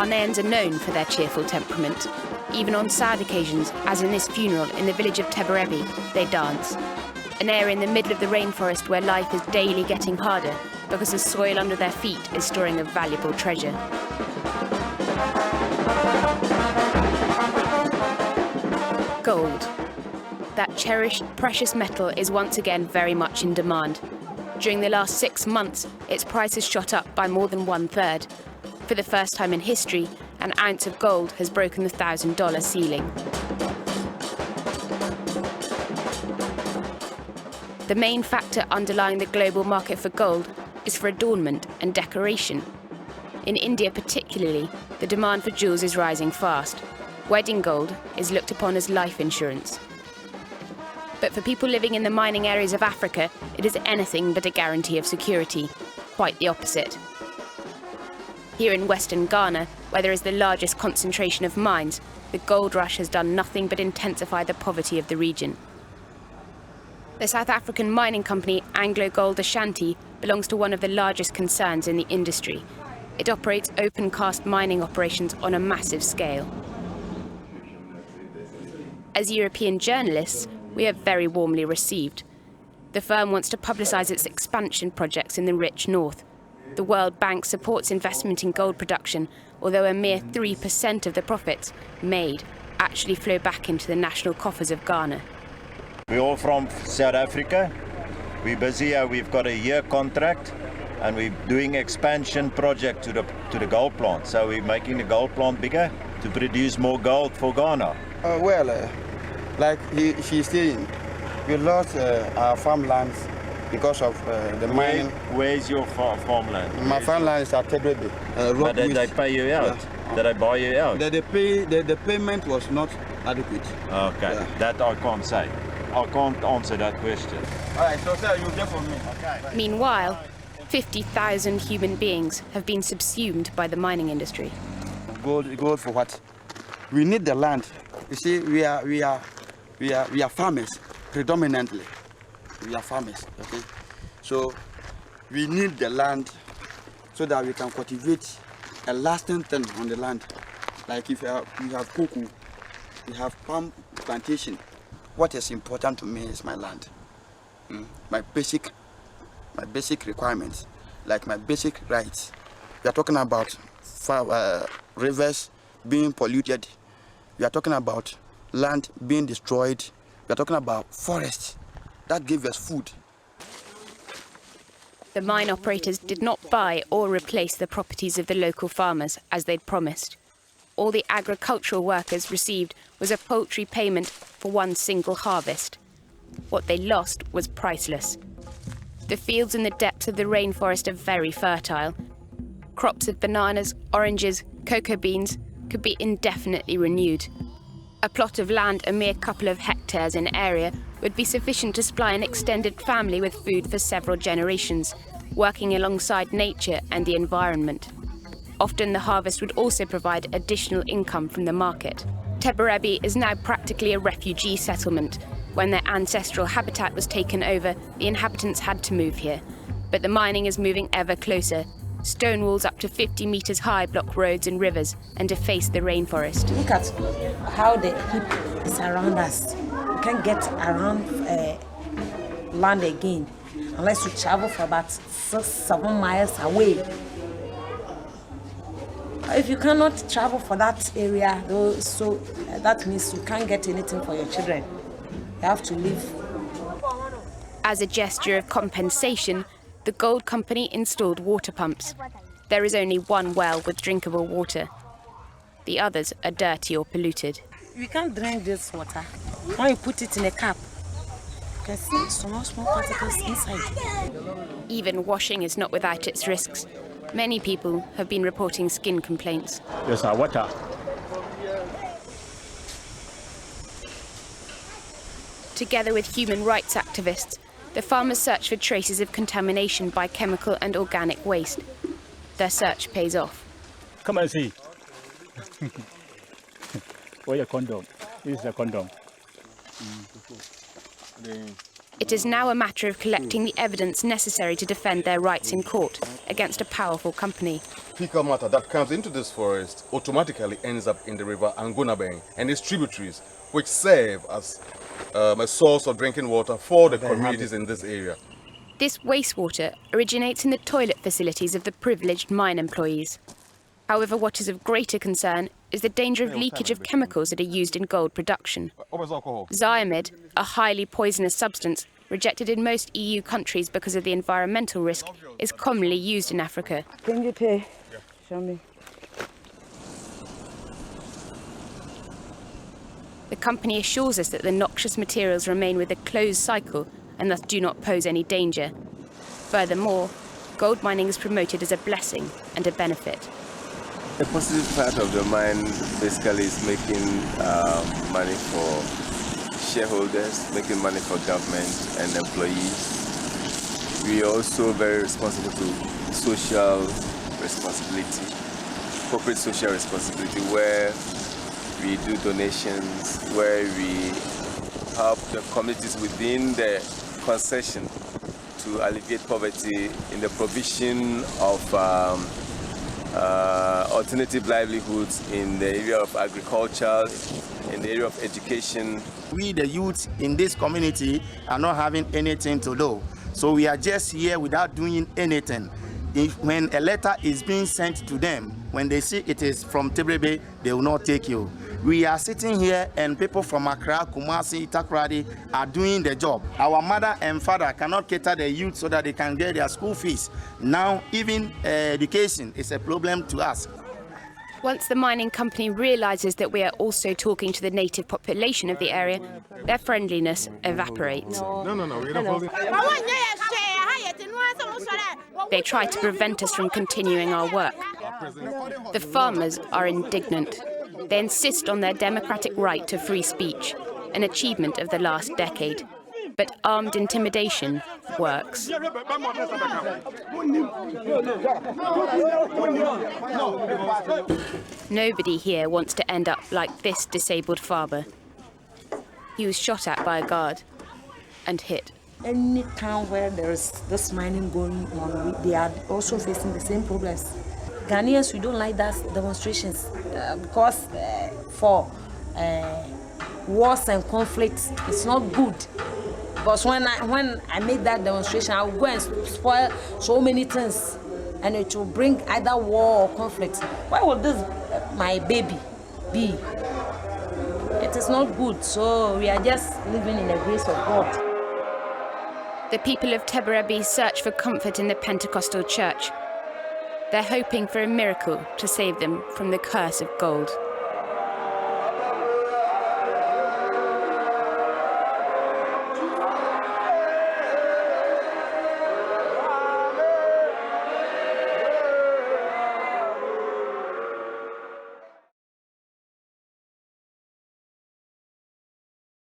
Ghanaians are known for their cheerful temperament. Even on sad occasions, as in this funeral in the village of Teberebie, they dance. An area in the middle of the rainforest where life is daily getting harder because the soil under their feet is storing a valuable treasure. Gold. That cherished, precious metal is once again very much in demand. During the last 6 months, its price has shot up by more than 1/3. For the first time in history, an ounce of gold has broken the $1,000 ceiling. The main factor underlying the global market for gold is for adornment and decoration. In India particularly, the demand for jewels is rising fast. Wedding gold is looked upon as life insurance. But for people living in the mining areas of Africa, it is anything but a guarantee of security. Quite the opposite. Here in Western Ghana, where there is the largest concentration of mines, the gold rush has done nothing but intensify the poverty of the region. The South African mining company Anglo Gold Ashanti belongs to one of the largest concerns in the industry. It operates open-cast mining operations on a massive scale. As European journalists, we are very warmly received. The firm wants to publicise its expansion projects in the rich north. The World Bank supports investment in gold production, although a mere 3% of the profits made actually flow back into the national coffers of Ghana. We're all from South Africa. We're busy. We've got a year contract, and we're doing expansion project to the gold plant. So we're making the gold plant bigger to produce more gold for Ghana. Like she's saying, we lost our farmlands because of the mining. Where's your farmland? My farmland is at Teberebie. But did they pay you out? Yeah. Did they buy you out? The payment was not adequate. Okay, yeah. That I can't say. I can't answer that question. All right, so sir, you get from me. Okay. Meanwhile, 50,000 human beings have been subsumed by the mining industry. Gold for what? We need the land. You see, we are farmers predominantly. We are farmers, okay? So we need the land so that we can cultivate a lasting thing on the land. Like if we have coco, we have palm plantation. What is important to me is my land. My basic requirements, like my basic rights. We are talking about rivers being polluted. We are talking about land being destroyed. We are talking about forests that give us food. The mine operators did not buy or replace the properties of the local farmers as they'd promised. All the agricultural workers received was a paltry payment for one single harvest. What they lost was priceless. The fields in the depths of the rainforest are very fertile. Crops of bananas, oranges, cocoa beans could be indefinitely renewed. A plot of land a mere couple of hectares in area would be sufficient to supply an extended family with food for several generations, working alongside nature and the environment. Often the harvest would also provide additional income from the market. Teberebie is now practically a refugee settlement. When their ancestral habitat was taken over, the inhabitants had to move here. But the mining is moving ever closer. Stone walls up to 50 metres high block roads and rivers and deface the rainforest. Look at how the heap is around us. You can't get around land again unless you travel for about 6-7 miles away. If you cannot travel for that area, though, so that means you can't get anything for your children. You have to leave. As a gesture of compensation, the gold company installed water pumps. There is only one well with drinkable water. The others are dirty or polluted. You can't drink this water. When you put it in a cup, you can see some small particles inside. Even washing is not without its risks. Many people have been reporting skin complaints. There's our water. Together with human rights activists, the farmers search for traces of contamination by chemical and organic waste. Their search pays off. Come and see. Where's your condom? This is a condom. It is now a matter of collecting the evidence necessary to defend their rights in court against a powerful company. Fecal matter that comes into this forest automatically ends up in the river Angunabeng and its tributaries, which serve as a source of drinking water for the communities in this area. This wastewater originates in the toilet facilities of the privileged mine employees. However, what is of greater concern is the danger of leakage of chemicals that are used in gold production. Ziamid, a highly poisonous substance rejected in most EU countries because of the environmental risk, is commonly used in Africa. Can you pay? Show me. The company assures us that the noxious materials remain with a closed cycle and thus do not pose any danger. Furthermore, gold mining is promoted as a blessing and a benefit. The positive part of the mine basically is making money for shareholders, making money for government and employees. We are also very responsible to social responsibility, corporate social responsibility, where we do donations, where we help the communities within the concession to alleviate poverty in the provision of alternative livelihoods in the area of agriculture, in the area of education. We, the youth in this community, are not having anything to do. So we are just here without doing anything. When a letter is being sent to them, when they see it is from Teberebie, they will not take you. We are sitting here and people from Accra, Kumasi, Takoradi are doing the job. Our mother and father cannot cater the youth so that they can get their school fees. Now, even education is a problem to us. Once the mining company realises that we are also talking to the native population of the area, their friendliness evaporates. They try to prevent us from continuing our work. The farmers are indignant. They insist on their democratic right to free speech, an achievement of the last decade. But armed intimidation works. Nobody here wants to end up like this disabled farmer. He was shot at by a guard and hit. Any town where there is this mining going on, they are also facing the same problems. Ghanaians, we don't like that demonstrations because for wars and conflicts, it's not good. Because when I make that demonstration, I will go and spoil so many things, and it will bring either war or conflict. Why would this my baby be? It is not good. So we are just living in the grace of God. The people of Teberebie search for comfort in the Pentecostal church. They're hoping for a miracle to save them from the curse of gold.